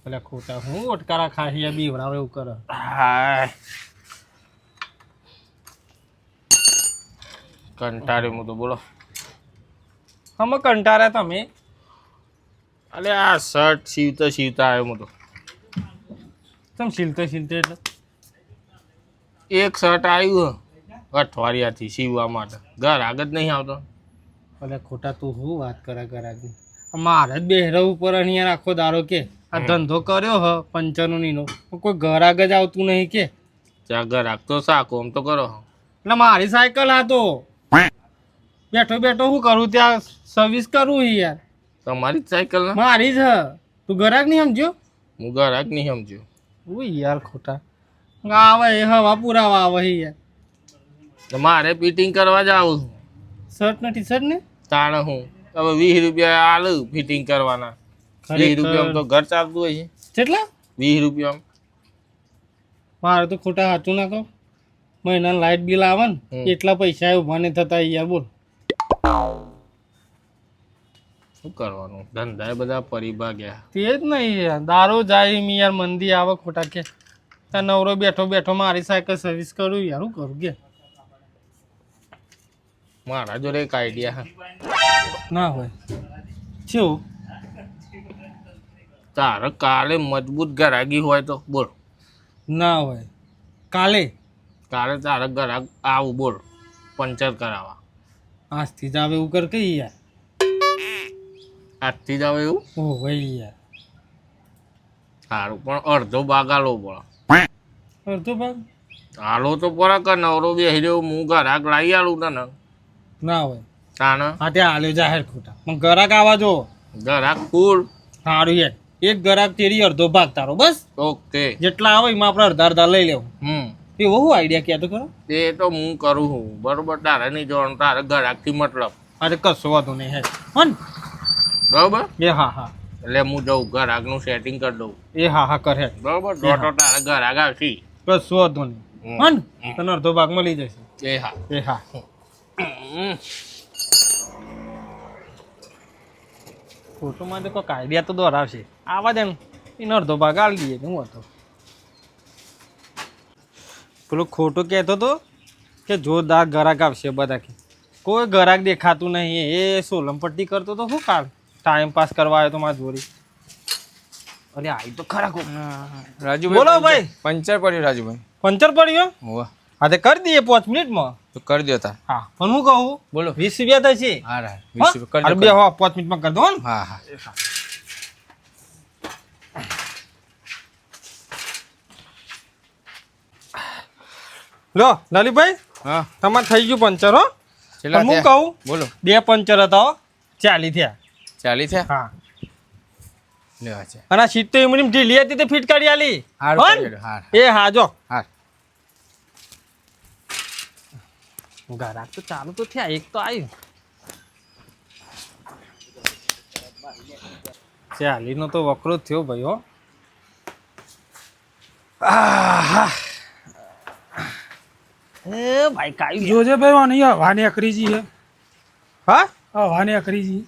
પેલા ખોટા હું ઓટકારા ખાસી બીવડાવે એવું કરે. હાય કંટાળે હું તો બોલો. અમે કંટાળ્યા તમે. અલે આ શર્ટ સીવતા આવ્યો હું તો. તમે શીલતે એટલે એક શર્ટ આવ્યું અઠવાડિયાથી સીવવા માટે, ઘર આગળ નહીં આવતો. ભલે ખોટા તું શું વાત કરે ઘરાકી. મારે જ બેહરા ઉપર અહીંયા આખો દારો કે આ ધંધો કર્યો હ પંચરનો નીનો કોઈ ઘર આગળ જ આવતું નહીં કે. ત્યાં ઘર આગતો સાકો આમ તો કરો. એટલે મારી સાયકલ આ તો બેઠો બેઠો શું કરું ત્યાં સર્વિસ કરું યાર. તમારી જ સાયકલ ને? મારી જ હ. તું ઘરાક નહીં સમજ્યો? હું ઘર આગ નહીં સમજ્યો. ઓય યાર ખોટા આવે એ હવા પુરાવા આવે યાર. તો મારે ફિટિંગ કરવા જાવું. શર્ટ ને ટી શર્ટ ને તાણે હું હવે 20 રૂપિયા આલું ફિટિંગ કરવાના. 20 રૂપિયા તો ઘર ચાલતું હોય છે. કેટલા? 20 રૂપિયા. મારે તો ખોટા સાચું ના કહો. મહિનાનું લાઇટ બિલ આવે ને એટલા પૈસા ઉભા નહીં થતા યાર બોલ. શું કરવાનું, ધંધા બધા પરિભા ગયા. તે જ નહીં યાર દારૂ જાય મી યાર મંદી આવે ખોટા કે ત્યાં નવરો બેઠો બેઠો મારી સાયકલ સર્વિસ કરું યાર શું કરું કે. મારા જોડે એક આઈડિયા ના હોય શું તારે કાલે મજબૂત ગરાગી હોય તો બોલ. ના હોય કાલે તારે ગરાગ આવું બોલ પંચર કરાવવા. આજથી જ આવે એવું કર કઈ યાર. આજથી જ આવે એવું? ઓ ભાઈ યાર સારું પણ અડધો ભાગ આલો પડે. અડધો ભાગ આલો તો પડે કે નવરો બેસી રહ્યો હું ગરાગ લાવી આલું તને. ના હોય તાને હા ત્યાં હાલ્યો જાહેર ખોટા પણ ગરાક આવા જો ગરાગ ફૂલ સારું યાર એક ગરાક તેરી અડધો ભાગ તારો બસ. ઓકે જેટલા આવે એમાં આપણે અડધા અડધા લઈ લેવું. એવો શું આઈડિયા કહેતો ખરો? એ તો હું કરું છું બરોબર. તારે નહીં જોવાનું, તારે ગરાગથી મતલબ. અરે કશો વાંધો નહીં હે હન બરોબર. એ હા હા એટલે હું જઉં ગરાગનું સેટિંગ કરી દઉં. એ હા હા કરે બરોબર. દોઢો તારે ગરાગ આવશે. કશો વાંધો નહીં હન તને અડધો ભાગ મળી જશે. એ હા એ હા ફોટોમાં તો કોઈ આઈડિયા તો દોરાવશે આવા દે ને એને અડધો ભાગ આલી દઈએ હું હતો. પેલો ખોટો કહેતો હતો કે જોરદાર ગરાક આવશે બધા કે કોઈ ગરાક દેખાતું નહીં. એ સોલમપટ્ટી કરતો તો શું કાલ ટાઈમ પાસ કરવા આવ્યો તો મારા જોડી. અરે આવી તો ખરા કો રાજુભાઈ બોલો ભાઈ. પંચર પડ્યું રાજુભાઈ. પંચર પડ્યો? હોવા હા તે કરી દઈએ 5 મિનિટમાં. તો કરી દો તા. હા પણ હું કહું બોલો 20 રૂપિયા થશે. હા રા 20 રૂપિયા અરે બે હો 5 મિનિટમાં કરી દો ને. હા હા લો લાલીભાઈ હા તમારે થઈ ગયું પંચર હો. છેલ્લા પણ હું થયા? કહું બોલો 2 પંચર હતા 40 થયા. 40 છે હા લેવા છે. અને આ સીટ તો એમની ઢીલી હતી તે ફિટ કરી આલી. હાર હન? કરી હાર એ હા જો હાર ગરાક તો ચાલુ તો થયા એક તો આવ્યું. 40 નો તો વકરો થયો ભાઈ હો. એ ભાઈ કાઈ જોજે ભાઈ વાને વાને અકરીજી હે. હા વાને અકરીજી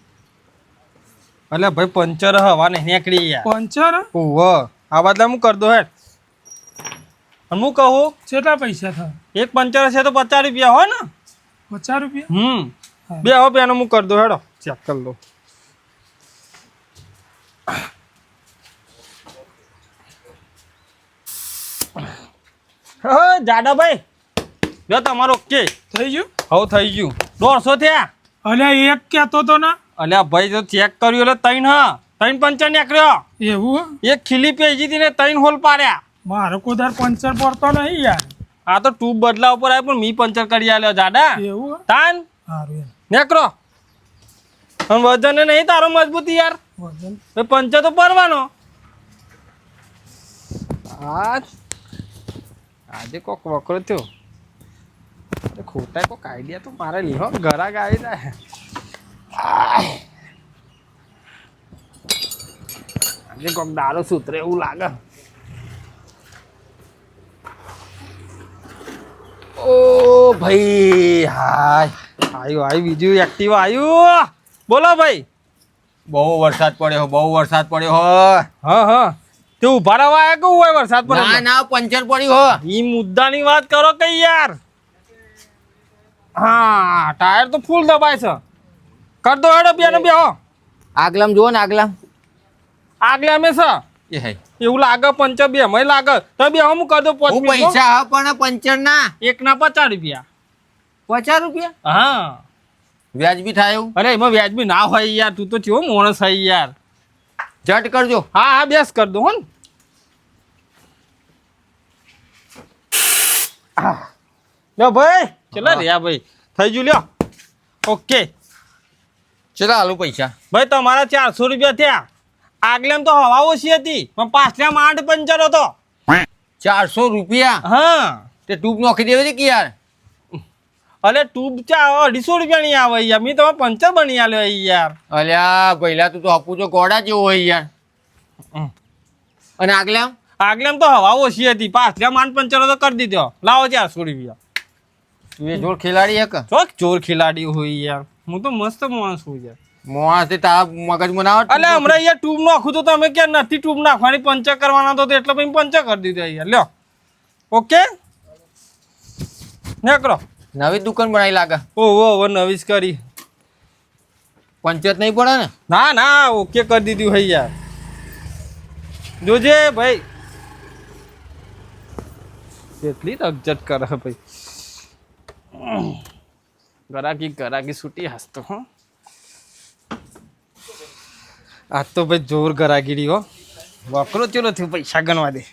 એટલે ભાઈ પંચર હવા નહીં નીકળી યાર. પંચર ઓહો આ બદલા હું કરી દો હેડ. અને હું કહું કેટલા પૈસા થાય? એક પંચર હશે તો 50 રૂપિયા હોય ને. 50 રૂપિયા? બે હો પેનો હું કરી દો હેડો ચેક કરી લો. જાડાભાઈ જો તમારો ઓકે થઈ ગયું? હવે થઈ ગયું 150 થયા. અલ્યા એક કહેતો તો ના. અલ્યા ભાઈ જો ચેક કર્યું એટલે 3 હા 3 પંચર નીકળ્યો. એવું? એક ખીલી પેજી હતી ને 3 હોલ પાડ્યા. મારો કોદાર પંચર પડતો નહીં યાર. આ તો ટ્યુબ બદલા ઉપર આવ્યો પણ મી પંચર કરી આલ્યો જાડા. એવું? તાન સારું યાર. નીકળો. અને વજન નહીં તારો મજબૂતી યાર. વજન પંચર તો પરવાનો. આજે કોક વકરો થયો. ખોટા કોક આઈડિયા તો મારે લીધો ઘરાક આવી જાય. આજે કોક દારૂ સૂત્રે એવું લાગે. ઓ ભાઈ હાય આવ્યું બીજું એક્ટિવા આવ્યું. બોલો ભાઈ બહુ વરસાદ પડ્યો બહુ વરસાદ પડ્યો હો. હા હા તે ઉભા રહેવા આયા કેવું હોય વરસાદ પડે ના ના પંચર પડ્યું હો. ઈ મુદ્દાની વાત કરો કે યાર. હા ટાયર તો ફૂલ દબાય છે. કર દો હેડો બેનો બેહો. આગલામ જુઓ ને આગલામ. આગલે અમે છે એ હે એવું લાગે પંચર બે મય લાગે તો બે હું કરી દો 5 હું મિનિટ પૈસા હા પણ પંચર ના એક ના 50 રૂપિયા. 50 રૂપિયા હા વ્યાજબી થાય એવું. અરે એમાં વ્યાજબી ના હોય યાર તું તો કેવો માણસ હોય યાર. ઝટ કરજો. હા હા બેસ કર દો હો ને. લ્યો ભાઈ ચલા રહ્યા ભાઈ થઈ ગયું લ્યો. ઓકે ચલા હાલો પૈસા. ભાઈ તમારા 400 રૂપિયા થયા. આગલેમ તો હવા ઓછી હતી પણ પાછલા માંડ પંચર હતો. 400 રૂપિયા હા તે ટ્યુબ નોખી દેવી કે યાર. અરે ટ્યુબ 250 રૂપિયા નહીં આવે યાર મેં તમે પંચર બની આલ્યો યાર. અલ્યા પહેલા તું તો હપુ તો ગોડા જેવો હોય યાર. અને આગલામ આગલેમ તો હવા ઓછી હતી પાછલા માંડ પંચર હતો કરી દીધો. લાવો 400 રૂપિયા. તું એ જોડ ખેલાડી એક ચોક ચોર ખિલાડી હોય યાર હું તો મસ્ત માણસ છું યાર. મોણા તે તારા મગજ બનાવ. અલે હમણાં યાર ટ્યુબ નાખું તો તમે ક્યાં નથી ટ્યુબ નાખવાની પંચર કરવાના તો એટલે પછી પંચર કરી દીધો યાર લ્યો. ઓકે નીકળો. નવી દુકાન બનાવી લાગે. ઓહો હવે નવીસ કરી. પંચાયત નહીં પડે ને. ના ના ઓકે કરી દીધું હોય યાર. જોજે ભાઈ કેટલી રકજટ કરે ભાઈ. ગરાકી છૂટી હસતો હો. આજ તો ભાઈ જોર ગરાગીરી હો. વકરો ચલો થયું પૈસા ગણવા દે.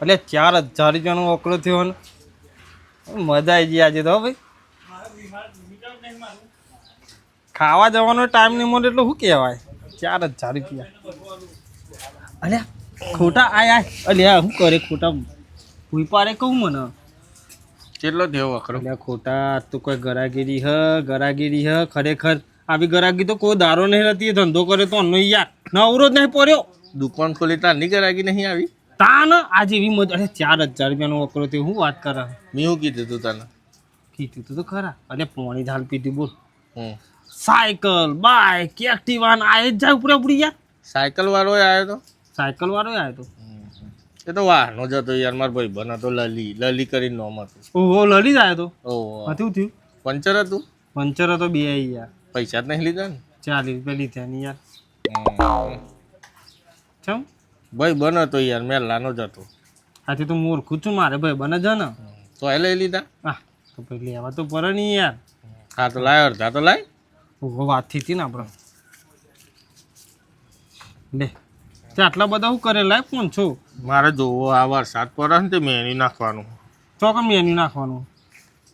એટલે 4000 રૂપિયાનો વકરો થયો ને મજા આવી ગઈ આજે તો ભાઈ. ખાવા જવાનો ટાઈમ નહીં મળે એટલે શું કહેવાય 4000 રૂપિયા. અલ્યા ખોટા આય અલ્યા શું કરે ખોટા ભૂઈ પાડે કહું મને. કેટલો થયો વખરો. અલ્યા ખોટા આજ તો કોઈ ગરાગીરી હ ખરેખર આવી ગરાગી તો કોઈ દારો નહીં રહેતી. ધંધો કરે તો અન્નો યાર નવરો જ નહીં પડ્યો. દુકાન ખોલી તારની ગરાગી નહીં આવી. તાન આજે એવી મજા. અરે 4000 રૂપિયાનો વકરો થયો હું વાત કરે. મેં શું કીધું તું તને. કીધું તો ખરા. અરે પોણી ધાલ પીધી બોલ. હમ સાયકલ બાઇક એક્ટિવા આ જ જાય ઉપરે ઉપડી યાર. સાયકલ વાળો આવ્યો તો. સાયકલ વાળો આવ્યો તો. એ તો વાહનો જતો યાર મારા ભાઈ બના તો લલી કરીને નોમ હતું. ઓહો લડી જ આવ્યો તો. ઓહો હતું થયું પંચર હતું. પંચર હતો બે યાર. પૈસા જ નહીં લીધા ને. 40 રૂપિયા લીધા નહીં યાર. ચમ ભાઈ બનો તો યાર મેલાનો જ હતો. આથી તો મૂર્ખું છું મારે ભાઈ બને જ ને. તો એ લઈ લીધા. હા તો ભાઈ લેવા તો પડે નહીં યાર. હા તો લાય અડધા તો લાય. ઓહો વાત થઈ હતી ને આપણે લે તે આટલા બધા શું કરે લાય કોણ છો. મારે જોવો આ વરસાદ પડે ને તે મેની નાખવાનું. ચોકમ મેન્યુ નાખવાનું.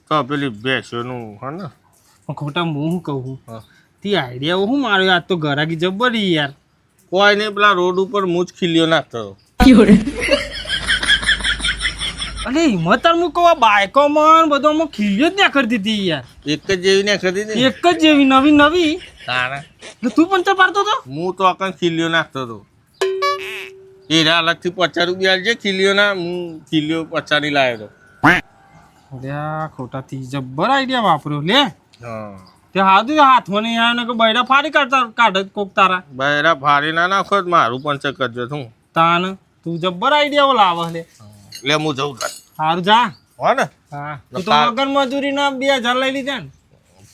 તો પેલી ભેંસોનું હે ને. ખોટા હું શું કહું હા. તે આઈડિયા શું માર્યો આજ તો ગરાગી જબરી યાર. કોઈ નહીં પેલા રોડ ઉપર મૂછ ખીલ્યો નાખતો. અલે હિંમત હું કહું આ બાઈકોમાં બધોમાં ખીલ્યો જ ના કરી દીધી યાર. એક જ જેવી નાખી દીધી. એક જ જેવી નવી તારા એટલે તું પંચર પાડતો હતો. હું તો આખા ખીલ્યો નાખતો હતો. એરા અલગથી 50 રૂપિયા છે ખીલ્યો ના. હું ખીલ્યો 50 ની લાવ્યો હતો. અલ્યા ખોટાથી જબ્બર આઈડિયા વાપર્યો લે. હા તે હાથું હાથમાં નહીં આવે ને કે બૈરા ફાડી કાઢ કોક તારા. બહેરા ફાડી ના નાખો તો મારું પંચર કરજો તું. તાન તું જબ્બર આઈડિયા લાવે લે. એટલે હું જઉં તાર. સારું જા. હો ને હા તું તો વગર મજૂરીના 2000 લઈ લીધા ને.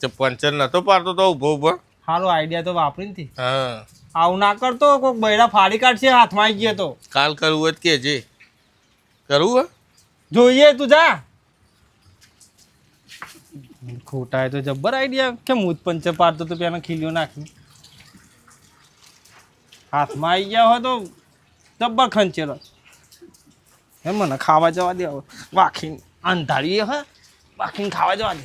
તે પંચર નતો પાડતો તો ઉભો. સારો આઈડિયા તો વાપરી થી. હા આવું ના કરતો કોક બૈરા ફાડી કાઢશે હાથમાં આવી ગયો તો. કાલ કરવું હોય તો કેજે. કરવું હે જોઈએ તું જા. ખોટા તો જબ્બર આઈડિયા કે હું જ પંચર પાડતો તો પેલા ખીલ્યો નાખી હાથમાં આવી ગયા હોય તો જબ્બર ખંચેલો. હે મને ખાવા જવા દે વાખીને અંધારી હે વાખીને ખાવા જવા દે.